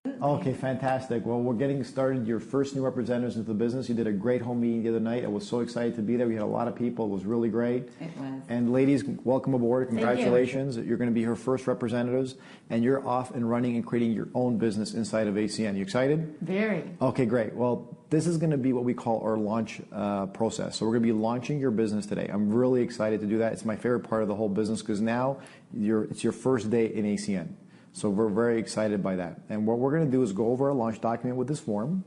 Okay, fantastic. Well, we're getting started. Your first new representatives into the business. You did a great home meeting the other night. I was so excited to be there. We had a lot of people. It was really great. It was. And ladies, welcome aboard. Congratulations. Thank you. You're going to be her first representatives, and you're off and running and creating your own business inside of ACN. You excited? Very. Okay, great. Well, this is going to be what we call our launch process. So we're going to be launching your business today. I'm really excited to do that. It's my favorite part of the whole business because now it's your first day in ACN. So we're very excited by that. And what we're going to do is go over our launch document with this form.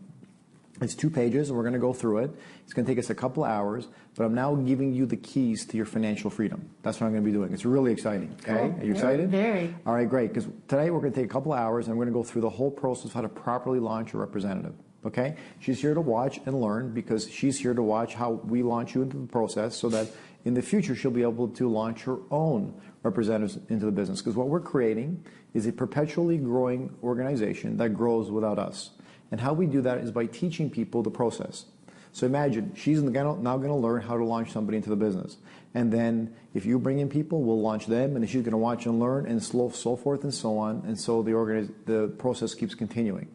It's 2 pages, and we're going to go through it. It's going to take us a couple hours, but I'm now giving you the keys to your financial freedom. That's what I'm going to be doing. It's really exciting. Okay? Cool. Are you excited? Very. All right, great. Because today we're going to take a couple hours, and we're going to go through the whole process of how to properly launch a representative. Okay? She's here to watch and learn because she's here to watch how we launch you into the process so that in the future she'll be able to launch her own representatives into the business. Because what we're creating is a perpetually growing organization that grows without us. And how we do that is by teaching people the process. So imagine, she's now going to learn how to launch somebody into the business. And then if you bring in people, we'll launch them, and she's going to watch and learn, and so forth and so on. And so the process keeps continuing.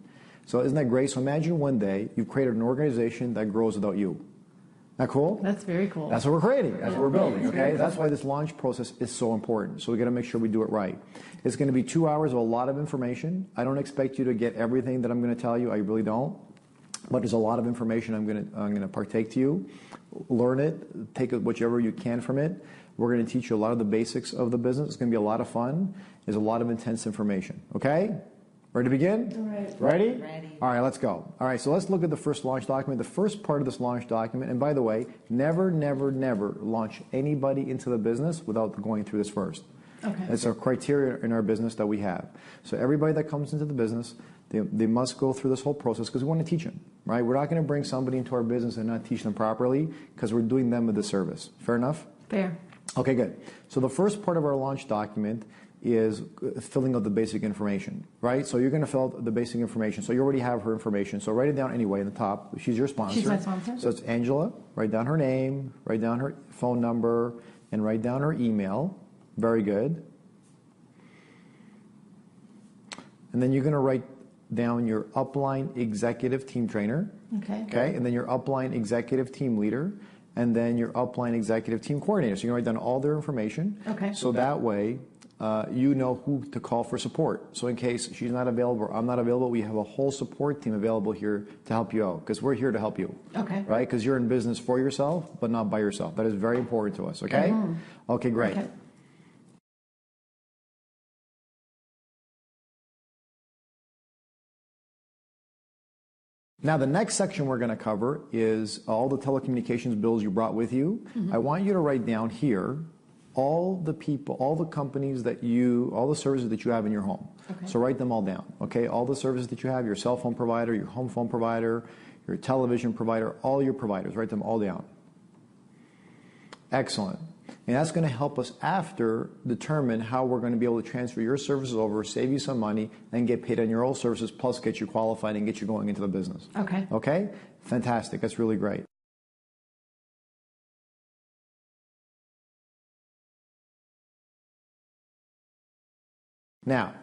So isn't that great? So imagine one day you've created an organization that grows without you. Isn't that cool? That's very cool. That's what we're creating. That's what we're building. Okay, that's why this launch process is so important. So we got to make sure we do it right. It's going to be 2 hours of a lot of information. I don't expect you to get everything that I'm going to tell you. I really don't. But there's a lot of information I'm going to partake to you. Learn it. Take whichever you can from it. We're going to teach you a lot of the basics of the business. It's going to be a lot of fun. There's a lot of intense information. Okay? Ready to begin? All right. Ready? Ready. All right, let's go. All right, so let's look at the first launch document. The first part of this launch document, and by the way, never, never, never launch anybody into the business without going through this first. Okay. It's a criteria in our business that we have. So everybody that comes into the business, they must go through this whole process because we want to teach them, right? We're not going to bring somebody into our business and not teach them properly because we're doing them a disservice. Fair enough? Fair. Okay, good. So the first part of our launch document is filling out the basic information, right? So you're going to fill out the basic information. So you already have her information. So write it down anyway in the top. She's your sponsor. She's my sponsor. So it's Angela. Write down her name, write down her phone number, and write down her email. Very good. And then you're going to write down your upline executive team trainer. Okay. Okay. And then your upline executive team leader. And then your upline executive team coordinator. So you're going to write down all their information. Okay. So that way, you know who to call for support. So in case she's not available or I'm not available, we have a whole support team available here to help you out because we're here to help you. Okay. Right? Because you're in business for yourself, but not by yourself. That is very important to us. Okay? Okay, great. Okay. Now, the next section we're going to cover is all the telecommunications bills you brought with you. I want you to write down here all the people, all the companies all the services that you have in your home. Okay. So write them all down, okay? All the services that you have, your cell phone provider, your home phone provider, your television provider, all your providers, write them all down. Excellent. And that's going to help us after determine how we're going to be able to transfer your services over, save you some money, and get paid on your old services, plus get you qualified and get you going into the business. Okay. Okay? Fantastic. That's really great. Now,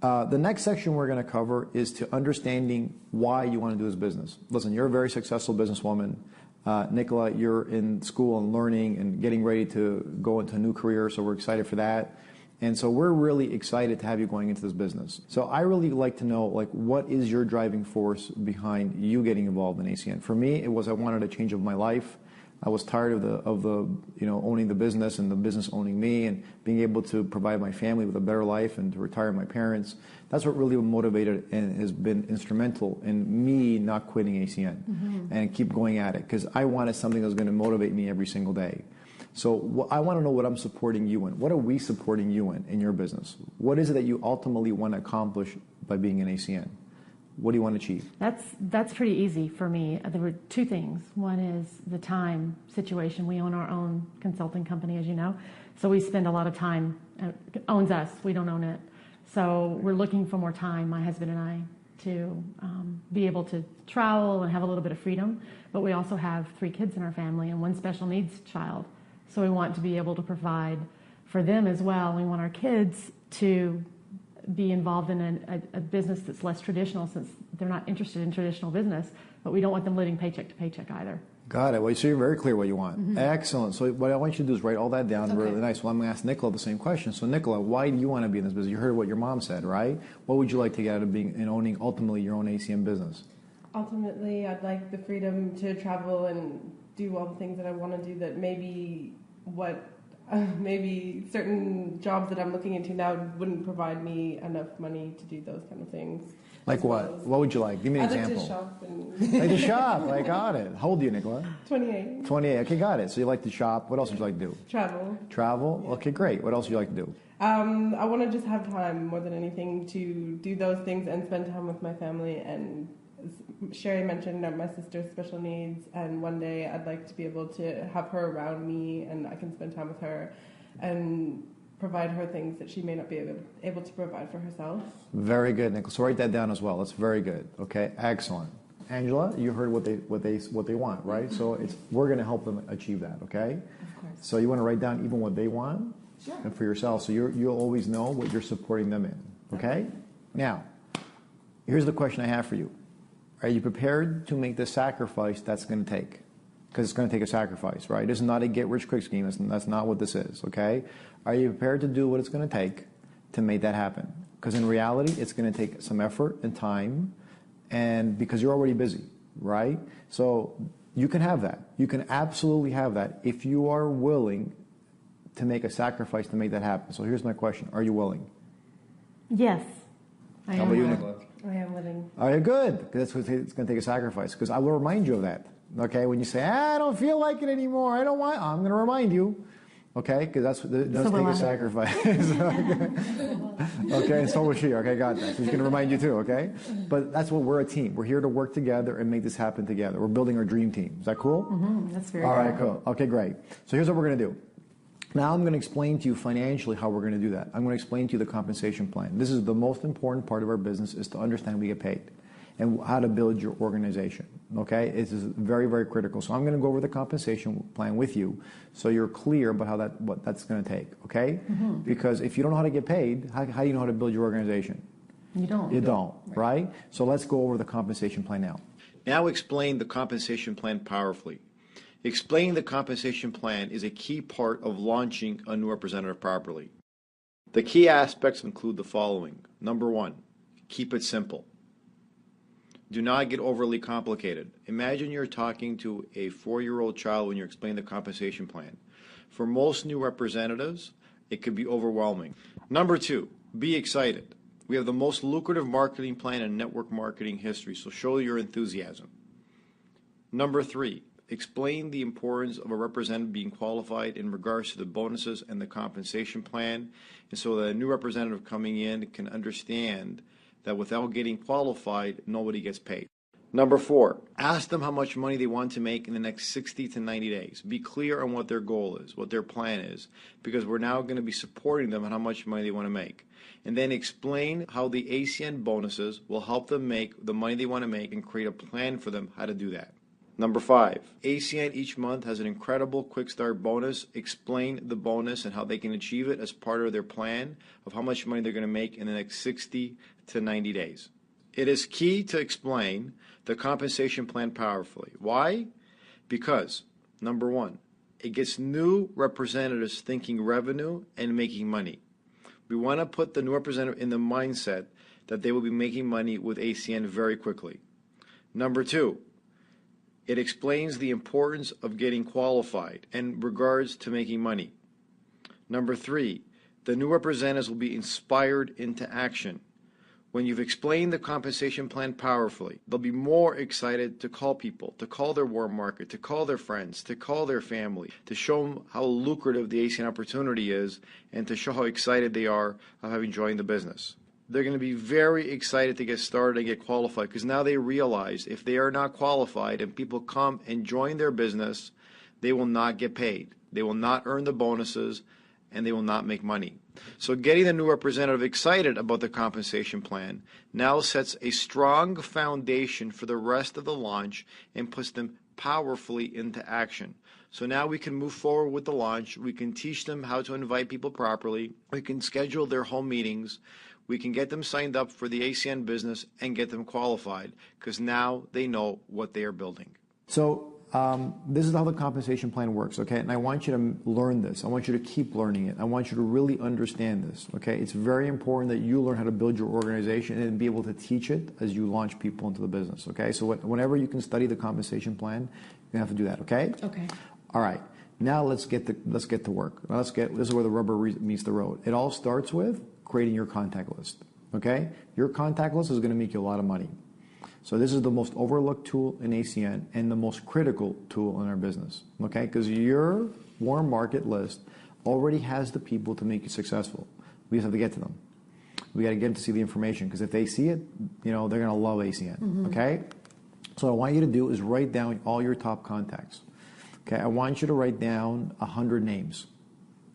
the next section we're going to cover is to understanding why you want to do this business. Listen, you're a very successful businesswoman. Nicola, you're in school and learning and getting ready to go into a new career, so we're excited for that. And so we're really excited to have you going into this business. So I really like to know, like, what is your driving force behind you getting involved in ACN? For me, it was I wanted a change of my life. I was tired of the owning the business and the business owning me and being able to provide my family with a better life and to retire my parents. That's what really motivated and has been instrumental in me not quitting ACN and keep going at it because I wanted something that was going to motivate me every single day. So I want to know what I'm supporting you in. What are we supporting you in your business? What is it that you ultimately want to accomplish by being in ACN? What do you want to achieve? That's pretty easy for me. There were 2 things. One is the time situation. We own our own consulting company, as you know. So we spend a lot of time. It owns us. We don't own it. So we're looking for more time, my husband and I, to be able to travel and have a little bit of freedom. But we also have 3 kids in our family and 1 special needs child. So we want to be able to provide for them as well. We want our kids to be involved in a business that's less traditional, since they're not interested in traditional business, but we don't want them living paycheck to paycheck either. Got it. Well, so you're very clear what you want. Excellent. So what I want you to do is write all that down. Okay. Really nice. Well, I'm going to ask Nicola the same question. So Nicola, why do you want to be in this business? You heard what your mom said, right? What would you like to get out of being and owning ultimately your own ACM business? Ultimately, I'd like the freedom to travel and do all the things that I want to do that maybe certain jobs that I'm looking into now wouldn't provide me enough money to do those kind of things. Like what? What would you like? Give me an example. I'd like to shop. And Like to shop. I got it. How old are you, Nicola? 28. 28. Okay, got it. So you like to shop. What else would you like to do? Travel. Travel? Okay, great. What else would you like to do? I want to just have time more than anything to do those things and spend time with my family. And as Sherry mentioned that my sister's special needs, and one day I'd like to be able to have her around me and I can spend time with her and provide her things that she may not be able to provide for herself. Very good, Nicola. So write that down as well. That's very good. Okay, excellent. Angela, you heard what they want, right? So we're going to help them achieve that. Okay. Of course. So you want to write down even what they want, Sure. and for yourself. So you'll always know what you're supporting them in. Okay. Now, here's the question I have for you. Are you prepared to make the sacrifice that's going to take? Because it's going to take a sacrifice, right? This is not a get-rich-quick scheme. That's not what this is, okay? Are you prepared to do what it's going to take to make that happen? Because in reality, it's going to take some effort and time, and because you're already busy, right? So you can have that. You can absolutely have that if you are willing to make a sacrifice to make that happen. So here's my question. Are you willing? Yes. I How am about you, willing. Nicola? I am willing. Are you good? Because it's going to take a sacrifice. Because I will remind you of that. Okay, when you say, I don't feel like it anymore, I don't want, I'm going to remind you. Okay, because it does take a sacrifice. Okay, and so will she. Okay, got that. She's going to remind you too, okay? But that's what we're a team. We're here to work together and make this happen together. We're building our dream team. Is that cool? That's very All good. right, cool. Okay, great. So here's what we're going to do. Now I'm going to explain to you financially how we're going to do that. I'm going to explain to you the compensation plan. This is the most important part of our business, is to understand we get paid and how to build your organization. Okay, it is very, very critical. So I'm going to go over the compensation plan with you, so you're clear about what that's going to take. Okay, because if you don't know how to get paid, how do you know how to build your organization? You don't. You don't, right? So let's go over the compensation plan now. Now explain the compensation plan powerfully. Explaining the compensation plan is a key part of launching a new representative properly. The key aspects include the following. Number one, keep it simple. Do not get overly complicated. Imagine you're talking to a 4-year-old child when you're explaining the compensation plan. For most new representatives, it could be overwhelming. Number two, be excited. We have the most lucrative marketing plan in network marketing history, so show your enthusiasm. Number three, explain the importance of a representative being qualified in regards to the bonuses and the compensation plan, and so that a new representative coming in can understand that without getting qualified, nobody gets paid. Number four, ask them how much money they want to make in the next 60 to 90 days. Be clear on what their goal is, what their plan is, because we're now going to be supporting them on how much money they want to make. And then explain how the ACN bonuses will help them make the money they want to make and create a plan for them how to do that. Number five, ACN each month has an incredible quick start bonus. Explain the bonus and how they can achieve it as part of their plan of how much money they're going to make in the next 60 to 90 days. It is key to explain the compensation plan powerfully. Why? Because, number one, it gets new representatives thinking revenue and making money. We want to put the new representative in the mindset that they will be making money with ACN very quickly. Number two, it explains the importance of getting qualified in regards to making money. Number three, the new representatives will be inspired into action. When you've explained the compensation plan powerfully, they'll be more excited to call people, to call their warm market, to call their friends, to call their family, to show them how lucrative the ACN opportunity is, and to show how excited they are of having joined the business. They're going to be very excited to get started and get qualified, because now they realize if they are not qualified and people come and join their business, they will not get paid. They will not earn the bonuses, and they will not make money. So getting the new representative excited about the compensation plan now sets a strong foundation for the rest of the launch and puts them powerfully into action. So now we can move forward with the launch. We can teach them how to invite people properly. We can schedule their home meetings. we can get them signed up for the ACN business and get them qualified, because now they know what they are building. So this is how the compensation plan works, okay? And I want you to learn this. I want you to keep learning it. I want you to really understand this, okay? It's very important that you learn how to build your organization and be able to teach it as you launch people into the business, okay? So whenever you can study the compensation plan, you have to do that, okay? Okay. All right. Now let's get to work. This is where the rubber meets the road. It all starts with creating your contact list, okay? Your contact list is going to make you a lot of money. So this is the most overlooked tool in ACN and the most critical tool in our business, okay? Because your warm market list already has the people to make you successful. We just have to get to them. We got to get them to see the information, because if they see it, they're going to love ACN, okay? So what I want you to do is write down all your top contacts, okay? I want you to write down 100 names,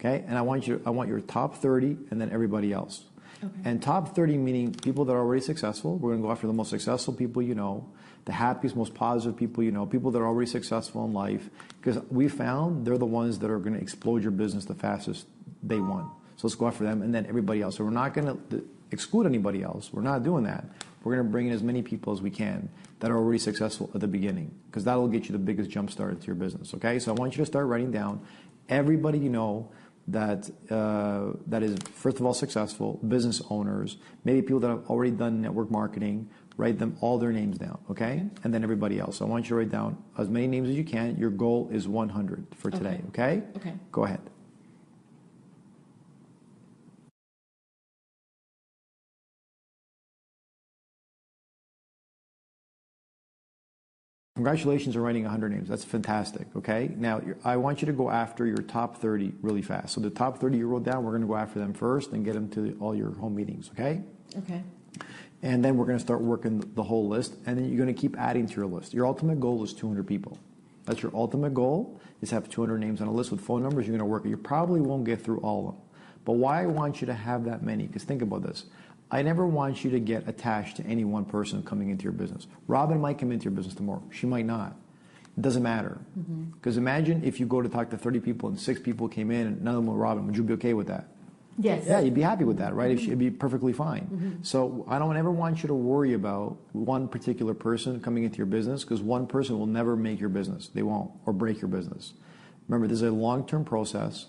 okay? And I want your top 30 and then everybody else. Okay. And top 30 meaning people that are already successful. We're going to go after the most successful people you know, the happiest, most positive people you know, people that are already successful in life, because we found they're the ones that are going to explode your business the fastest day one. So let's go after them and then everybody else. So we're not going to exclude anybody else. We're not doing that. We're going to bring in as many people as we can that are already successful at the beginning, because that'll get you the biggest jump start into your business, okay? So I want you to start writing down everybody you know that is, first of all, successful, business owners, maybe people that have already done network marketing. Write them all their names down, okay? And then everybody else. So I want you to write down as many names as you can. Your goal is 100 for today, okay? Okay. Go ahead. Congratulations on writing 100 names. That's fantastic, okay? Now, I want you to go after your top 30 really fast. So the top 30 you wrote down, we're going to go after them first and get them to all your home meetings, okay? Okay. And then we're going to start working the whole list, and then you're going to keep adding to your list. Your ultimate goal is 200 people. That's your ultimate goal, is have 200 names on a list with phone numbers. You're going to work it. You probably won't get through all of them. But why I want you to have that many, because think about this. I never want you to get attached to any one person coming into your business. Robin might come into your business tomorrow. She might not. It doesn't matter. Because imagine if you go to talk to 30 people and 6 people came in and none of them were Robin. Would you be okay with that? Yes. Yeah, you'd be happy with that, right? It'd be perfectly fine. So I don't ever want you to worry about one particular person coming into your business, because one person will never make your business. They won't, or break your business. Remember, this is a long-term process,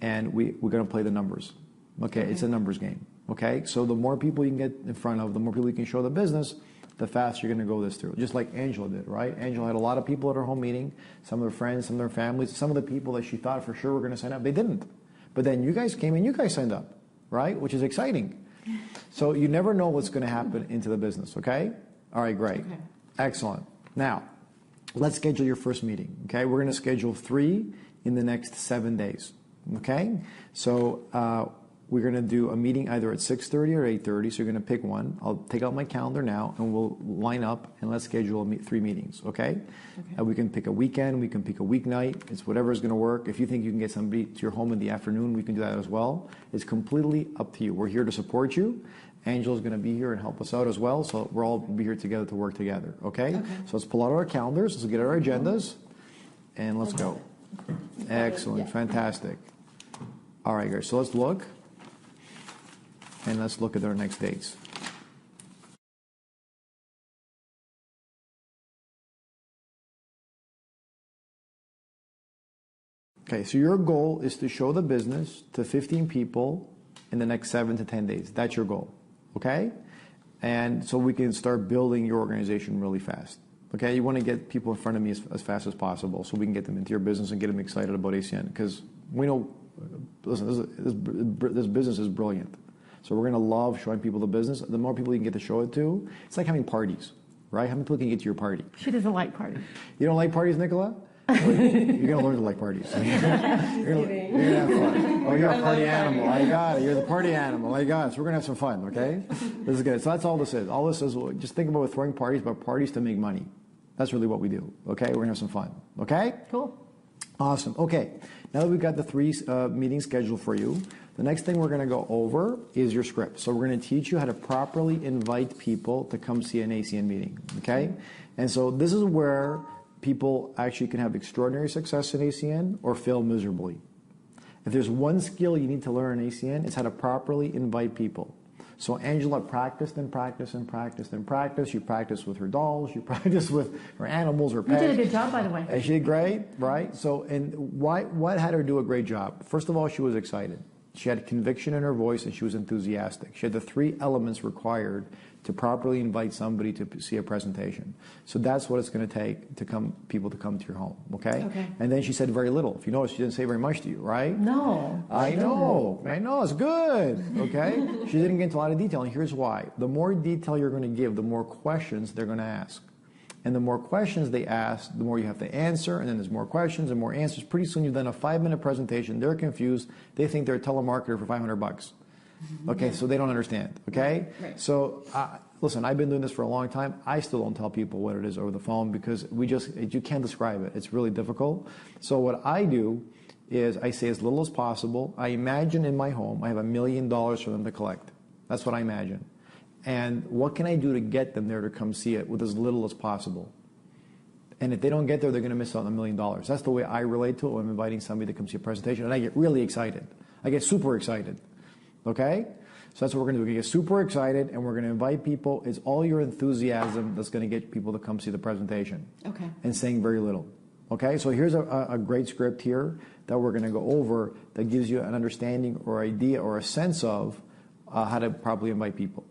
and we're going to play the numbers. Okay? It's a numbers game. Okay? So the more people you can get in front of, the more people you can show the business, the faster you're going to go this through. Just like Angela did, right? Angela had a lot of people at her home meeting, some of her friends, some of their families, some of the people that she thought for sure were going to sign up. They didn't. But then you guys came and you guys signed up, right? Which is exciting. So you never know what's going to happen into the business, okay? All right, great. Okay. Excellent. Now, let's schedule your first meeting, okay? We're going to schedule 3 in the next 7 days, okay? So we're going to do a meeting either at 6:30 or 8:30, so you're going to pick one. I'll take out my calendar now, and we'll line up, and let's schedule 3 meetings, okay? We can pick a weekend, we can pick a weeknight. It's whatever is going to work. If you think you can get somebody to your home in the afternoon, we can do that as well. It's completely up to you. We're here to support you. Angela's going to be here and help us out as well, so we'll all be here together to work together, okay? So let's pull out our calendars, let's get our agendas, and let's go. Excellent, fantastic. All right, guys, so let's look. And let's look at our next dates. Okay, so your goal is to show the business to 15 people in the next 7 to 10 days. That's your goal, okay? And so we can start building your organization really fast. Okay, you want to get people in front of me as fast as possible so we can get them into your business and get them excited about ACN, because we know, listen, this business is brilliant. So we're going to love showing people the business. The more people you can get to show it to, it's like having parties, right? How many people can get to your party? She doesn't like parties. You don't like parties, Nicola? You're going to learn to like parties. You're going to have fun. Oh, you're a party animal. I got it. You're the party animal. I got it. So we're going to have some fun, okay? This is good. So that's all this is. All this is, just think about throwing parties, but parties to make money. That's really what we do, okay? We're going to have some fun, okay? Cool. Awesome. Okay. Now that we've got the 3 meetings scheduled for you, the next thing we're going to go over is your script. So we're going to teach you how to properly invite people to come see an ACN meeting, okay? And so this is where people actually can have extraordinary success in ACN or fail miserably. If there's one skill you need to learn in ACN, it's how to properly invite people. So Angela practiced and practiced and practiced and practiced. She practiced with her dolls. She practiced with her animals, her pets. You did a good job, by the way. And she did great, right? So, and what had her do a great job? First of all, she was excited. She had conviction in her voice, and she was enthusiastic. She had the 3 elements required to properly invite somebody to see a presentation. So that's what it's going to take to people to come to your home, okay? Okay. And then she said very little. If you notice, she didn't say very much to you, right? No. I know, it's good, okay? She didn't get into a lot of detail, and here's why. The more detail you're going to give, the more questions they're going to ask. And the more questions they ask, the more you have to answer, and then there's more questions and more answers. Pretty soon you've done a 5-minute presentation. They're confused. They think they're a telemarketer for $500. Okay, so they don't understand, okay? Right. So, listen, I've been doing this for a long time. I still don't tell people what it is over the phone because you can't describe it. It's really difficult. So what I do is I say as little as possible. I imagine in my home I have $1 million for them to collect. That's what I imagine. And what can I do to get them there to come see it with as little as possible? And if they don't get there, they're going to miss out on $1 million. That's the way I relate to it when I'm inviting somebody to come see a presentation. And I get really excited. I get super excited. Okay? So that's what we're going to do. We're going to get super excited, and we're going to invite people. It's all your enthusiasm that's going to get people to come see the presentation. Okay. And saying very little. Okay? So here's a great script here that we're going to go over that gives you an understanding or idea or a sense of how to properly invite people.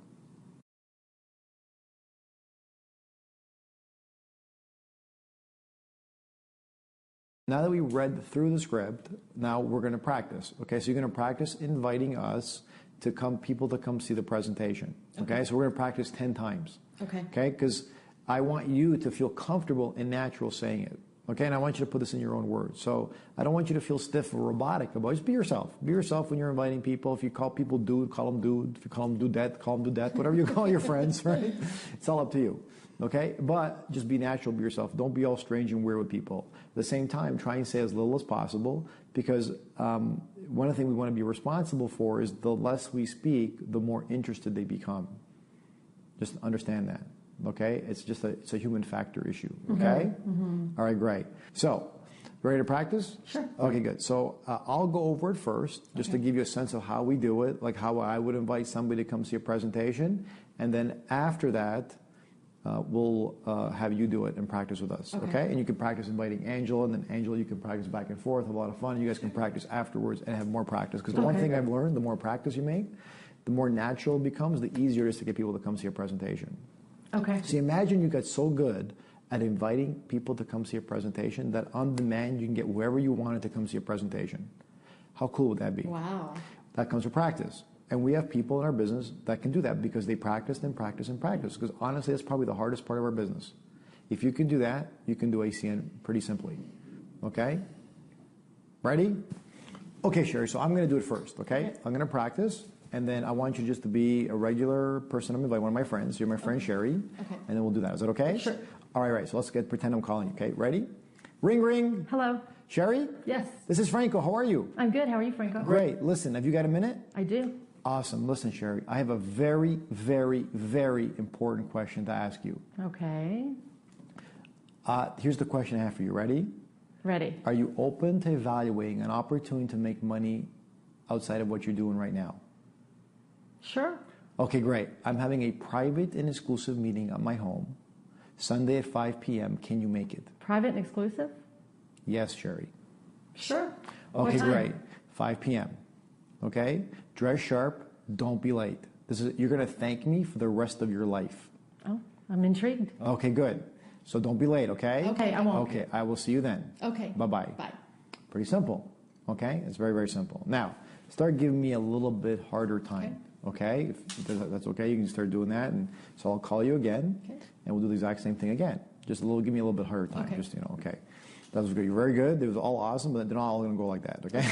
Now that we read through the script, now we're going to practice. Okay, so you're going to practice inviting us to people to come see the presentation. Okay, so we're going to practice 10 times. Okay. Okay, because I want you to feel comfortable and natural saying it. Okay, and I want you to put this in your own words. So I don't want you to feel stiff or robotic about it. Just be yourself. Be yourself when you're inviting people. If you call people dude, call them dude. If you call them dudette, call them dudette. Whatever you call your friends, right? It's all up to you. Okay, but just be natural, be yourself. Don't be all strange and weird with people. At the same time, try and say as little as possible because one of the things we want to be responsible for is the less we speak, the more interested they become. Just understand that. Okay, it's a human factor issue. Okay, All right, great. So, ready to practice? Sure. Okay, good. So I'll go over it first, just to give you a sense of how we do it, like how I would invite somebody to come see a presentation, and then after that, we'll have you do it and practice with us. Okay? And you can practice inviting Angela, and then Angela, you can practice back and forth. Have a lot of fun. You guys can practice afterwards and have more practice. Because the one thing I've learned, the more practice you make, the more natural it becomes, the easier it is to get people to come see a presentation. Okay. So imagine you got so good at inviting people to come see a presentation that on demand you can get whoever you wanted to come see a presentation. How cool would that be? Wow. That comes with practice. And we have people in our business that can do that because they practice and practice and practice. Because honestly, that's probably the hardest part of our business. If you can do that, you can do ACN pretty simply. Okay? Ready? Okay, Sherry, so I'm going to do it first, okay? I'm going to practice, and then I want you just to be a regular person. I'm going to invite one of my friends. You're my friend, Sherry. Okay. And then we'll do that. Is that okay? Sure. All right, so let's pretend I'm calling you, okay? Ready? Ring, ring. Hello. Sherry? Yes. This is Franco. How are you? I'm good. How are you, Franco? Great. Listen, have you got a minute? I do. Awesome. Listen, Sherry, I have a very, very, very important question to ask you. Okay. Here's the question I have for you. Ready? Ready. Are you open to evaluating an opportunity to make money outside of what you're doing right now? Sure. Okay, great. I'm having a private and exclusive meeting at my home, Sunday at 5 p.m. Can you make it? Private and exclusive? Yes, Sherry. Sure. Okay, great. 5 p.m. Okay? Dress sharp. Don't be late. You're going to thank me for the rest of your life. Oh, I'm intrigued. Okay, good. So don't be late, okay? Okay, I won't. Okay, I will see you then. Okay. Bye-bye. Bye. Pretty simple, okay? It's very, very simple. Now, start giving me a little bit harder time, okay? If that's okay, you can start doing that. And so I'll call you again, and we'll do the exact same thing again. Just give me a little bit harder time. Okay. Just, okay. That was good. You're very good. It was all awesome, but they're not all going to go like that, okay?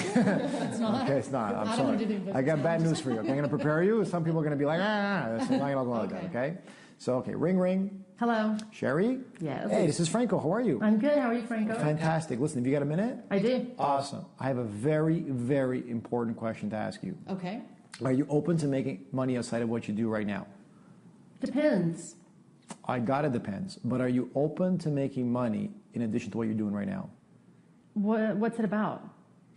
It's not? Okay, it's not. I'm I don't sorry. want to do the I got bad news for you, okay? I'm going to prepare you. Some people are going to be like, it's not going to go like that, okay? So, okay, ring, ring. Hello. Sherry? Yes. Hey, this is Franco. How are you? I'm good. How are you, Franco? Fantastic. Listen, have you got a minute? I do. Awesome. I have a very, very important question to ask you. Okay. Are you open to making money outside of what you do right now? Depends. I got it depends. But are you open to making money in addition to what you're doing right now? What's it about?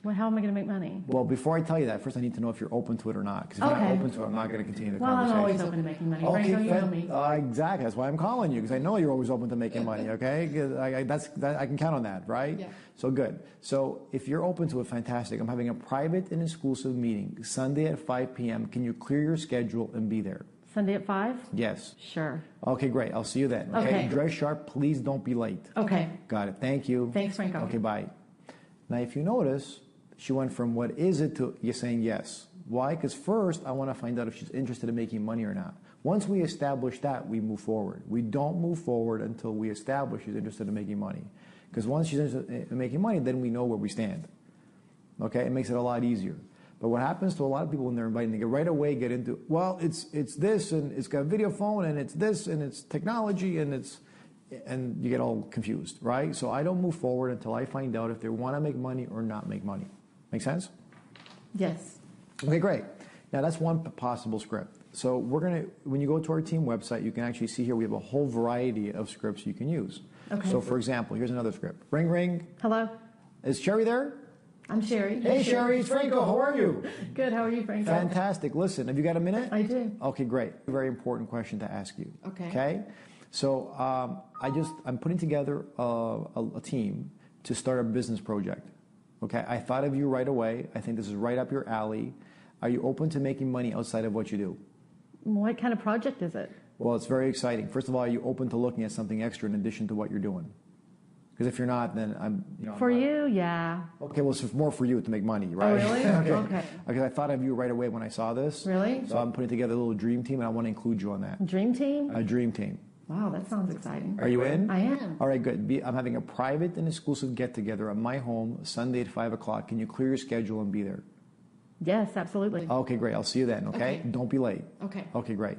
Well, how am I going to make money? Well, before I tell you that, first I need to know if you're open to it or not. Because if you're not open to it, I'm not going to continue the Well, conversation. I'm always open to making money. Okay, Franco, you know me. exactly. That's why I'm calling you, because I know you're always open to making money, okay? 'Cause I can count on that, right? Yeah. So good. So if you're open to it, fantastic. I'm having a private and exclusive meeting Sunday at 5 p.m. Can you clear your schedule and be there? Sunday at 5? Yes. Sure. Okay, great. I'll see you then. Okay. Dress sharp. Please don't be late. Okay. Got it. Thank you. Thanks, Franco. Okay, bye. Now, if you notice, she went from what is it to you saying yes. Why? Because first, I want to find out if she's interested in making money or not. Once we establish that, we move forward. We don't move forward until we establish she's interested in making money. Because once she's interested in making money, then we know where we stand. Okay? It makes it a lot easier. But what happens to a lot of people when they're inviting, they right away get into, well, it's this, and it's got a video phone, and it's this, and it's technology, and you get all confused, right? So I don't move forward until I find out if they want to make money or not make money. Make sense? Yes. Okay, great. Now that's one possible script. So when you go to our team website, you can actually see here we have a whole variety of scripts you can use. Okay. So for example, here's another script. Ring, ring. Hello? Is Sherry there? I'm Sherry. Hey, Sherry, it's Franco. How are you? Good. How are you, Franco? Fantastic. Listen, have you got a minute? I do. Okay, great. Very important question to ask you. Okay. Okay? So I'm putting together a team to start a business project. Okay? I thought of you right away. I think this is right up your alley. Are you open to making money outside of what you do? What kind of project is it? Well, it's very exciting. First of all, are you open to looking at something extra in addition to what you're doing? Because if you're not, then I'm. For you, yeah. Okay, well, it's more for you to make money, right? Oh, really? Okay. Because I thought of you right away when I saw this. Really? So I'm putting together a little dream team, and I want to include you on that. Dream team? A dream team. Wow, that sounds exciting. Are you in? I am. All right, good. I'm having a private and exclusive get-together at my home Sunday at 5 o'clock. Can you clear your schedule and be there? Yes, absolutely. Okay, great. I'll see you then, okay? Don't be late. Okay. Okay, great.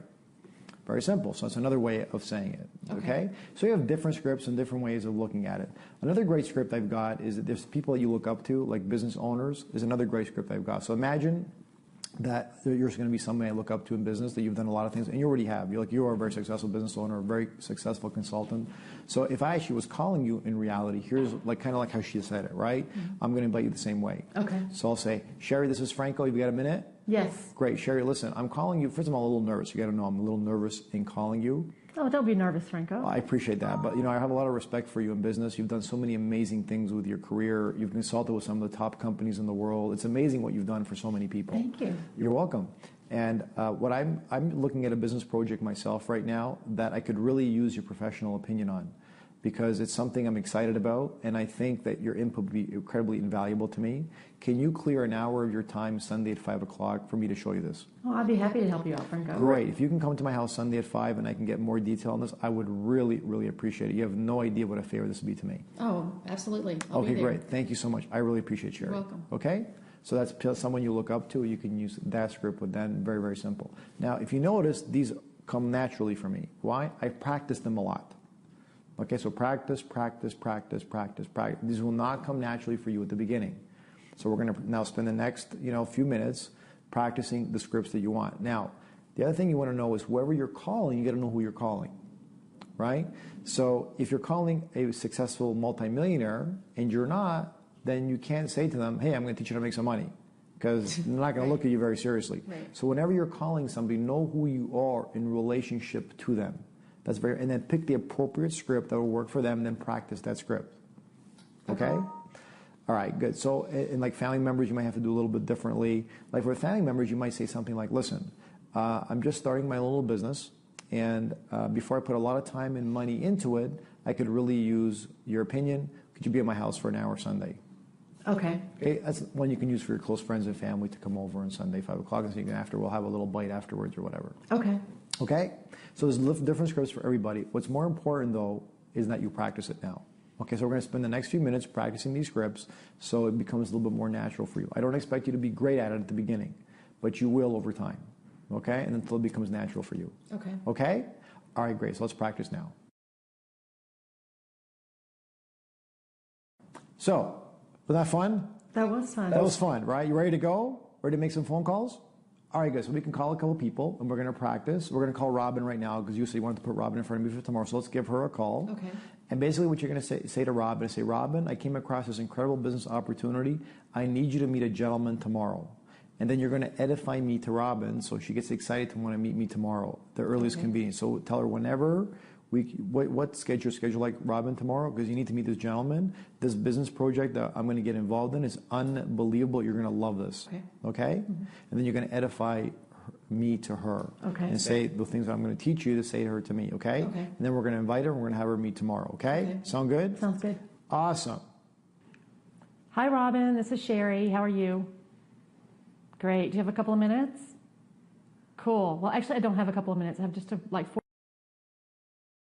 Very simple. So that's another way of saying it. Okay? So you have different scripts and different ways of looking at it. Another great script I've got is that there's people that you look up to, like business owners, is another great script I've got. So imagine that you're going to be somebody I look up to in business, that you've done a lot of things, and you already have. You are a very successful business owner, a very successful consultant. So if I actually was calling you in reality, here's kind of like how she said it, right? Mm-hmm. I'm going to invite you the same way. Okay. So I'll say, Sherry, this is Franco. You've got a minute? Yes. Great. Sherry, listen, I'm calling you. First of all, I'm a little nervous. You got to know I'm a little nervous in calling you. Oh, don't be nervous, Franco. I appreciate that. But, I have a lot of respect for you in business. You've done so many amazing things with your career. You've consulted with some of the top companies in the world. It's amazing what you've done for so many people. Thank you. You're welcome. And what I'm looking at a business project myself right now that I could really use your professional opinion on, because it's something I'm excited about, and I think that your input would be incredibly invaluable to me. Can you clear an hour of your time Sunday at 5 o'clock for me to show you this? Oh, I'd be happy to help you out, Franco. Great. If you can come to my house Sunday at 5 and I can get more detail on this, I would really, really appreciate it. You have no idea what a favor this would be to me. Oh, absolutely. I'll Okay, be there. great. Thank you so much. I really appreciate you. You're welcome. Okay? So that's someone you look up to. You can use that script with them. Very, very simple. Now, if you notice, these come naturally for me. Why? I practice them a lot. Okay, so practice, practice, practice, practice, practice. These will not come naturally for you at the beginning. So we're going to now spend the next few minutes practicing the scripts that you want. Now, the other thing you want to know is whoever you're calling, you got to know who you're calling, right? So if you're calling a successful multimillionaire and you're not, then you can't say to them, hey, I'm going to teach you how to make some money, because they're not going to look at you very seriously. Right. So whenever you're calling somebody, know who you are in relationship to them. And then pick the appropriate script that will work for them, and then practice that script. Okay? All right, good. So in like family members, you might have to do a little bit differently. Like for family members, you might say something like, listen, I'm just starting my little business, and before I put a lot of time and money into it, I could really use your opinion. Could you be at my house for an hour Sunday? Okay. Okay, that's one you can use for your close friends and family to come over on Sunday, 5 o'clock, and so you can we'll have a little bite afterwards or whatever. Okay. Okay? So there's different scripts for everybody. What's more important, though, is that you practice it now. Okay, so we're going to spend the next few minutes practicing these scripts so it becomes a little bit more natural for you. I don't expect you to be great at it at the beginning, but you will over time. Okay? And until it becomes natural for you. Okay. Okay? All right, great. So let's practice now. So, was that fun? That was fun. That was fun, right? You ready to go? Ready to make some phone calls? All right, guys, so we can call a couple people, and we're going to practice. We're going to call Robin right now, because you said you wanted to put Robin in front of me for tomorrow, so let's give her a call. Okay. And basically what you're going to say to Robin is say, Robin, I came across this incredible business opportunity. I need you to meet a gentleman tomorrow. And then you're going to edify me to Robin, so she gets excited to want to meet me tomorrow, the earliest convenience. So tell her what schedule like Robin tomorrow, because you need to meet this gentleman. This business project that I'm going to get involved in is unbelievable. You're going to love this. Okay? And then you're going to edify me to her. And say the things I'm going to teach you to say to her to me. Okay? And then we're going to invite her, and we're going to have her meet tomorrow. Okay? Sound good? Sounds good. Awesome. Hi, Robin. This is Sherry. How are you? Great. Do you have a couple of minutes? Cool. Well, actually, I don't have a couple of minutes. I have just like 4